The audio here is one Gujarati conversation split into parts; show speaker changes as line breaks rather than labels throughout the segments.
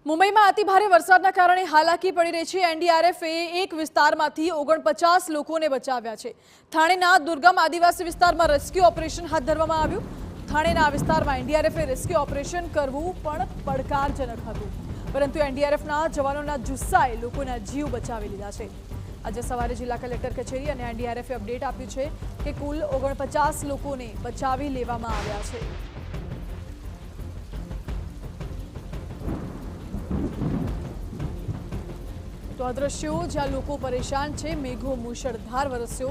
મુંબઈમાં અતિભારે વરસાદના કારણે હાલાકી પડી રહી છે। એનડીઆરએફે એક વિસ્તારમાંથી 49 લોકોને બચાવ્યા છે। થાણેના દુર્ગમ આદિવાસી વિસ્તારમાં રેસ્ક્યુ ઓપરેશન હાથ ધરવામાં આવ્યું। થાણેના વિસ્તારમાં એનડીઆરએફે રેસ્ક્યુ ઓપરેશન કરવું પણ પડકારજનક હતું, પરંતુ એનડીઆરએફના જવાનોના જુસ્સાએ લોકોના જીવ બચાવી લીધા છે। આજે સવારે જિલ્લા કલેક્ટર કચેરી અને એનડીઆરએફે અપડેટ આપ્યું છે કે કુલ 49 લોકોને બચાવી લેવામાં આવ્યા છે। તો આ દ્રશ્યો જ્યાં લોકો પરેશાન છે। મેઘો મુશળધાર વરસ્યો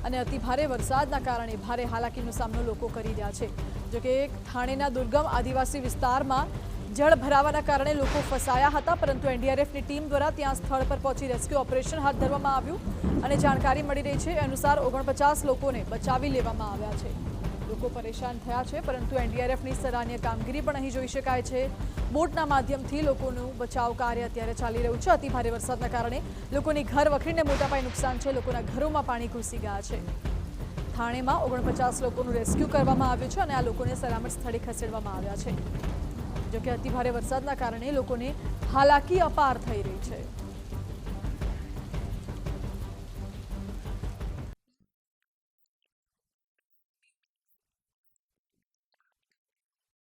અને અતિભારે વરસાદના કારણે ભારે હાલાકીનો સામનો લોકો કરી રહ્યા છે। જો કે થાણેના દુર્ગમ આદિવાસી વિસ્તારમાં જળ ભરાવાના કારણે લોકો ફસાયા હતા, પરંતુ એનડીઆરએફની ટીમ દ્વારા ત્યાં સ્થળ પર પહોંચી રેસ્ક્યુ ઓપરેશન હાથ ધરવામાં આવ્યું અને જાણકારી મળી રહી છે અનુસાર 49 લોકોને બચાવી લેવામાં આવ્યા છે। લોકો પરેશાન થયા છે, પરંતુ એનડીઆરએફની સરાહનીય કામગીરી પણ અહીં જોઈ શકાય છે। બોટના માધ્યમથી લોકોનું બચાવ કાર્ય અત્યારે ચાલી રહ્યું છે। અતિભારે વરસાદના કારણે લોકોની ઘર વખરીને મોટા પાયે નુકસાન છે। લોકોના ઘરોમાં પાણી ઘૂસી ગયા છે। થાણેમાં 49 લોકોનું રેસ્ક્યુ કરવામાં આવ્યું છે અને આ લોકોને સલામત સ્થળે ખસેડવામાં આવ્યા છે। જો કે અતિભારે વરસાદના કારણે લોકોને હાલાકી અપાર થઈ રહી છે।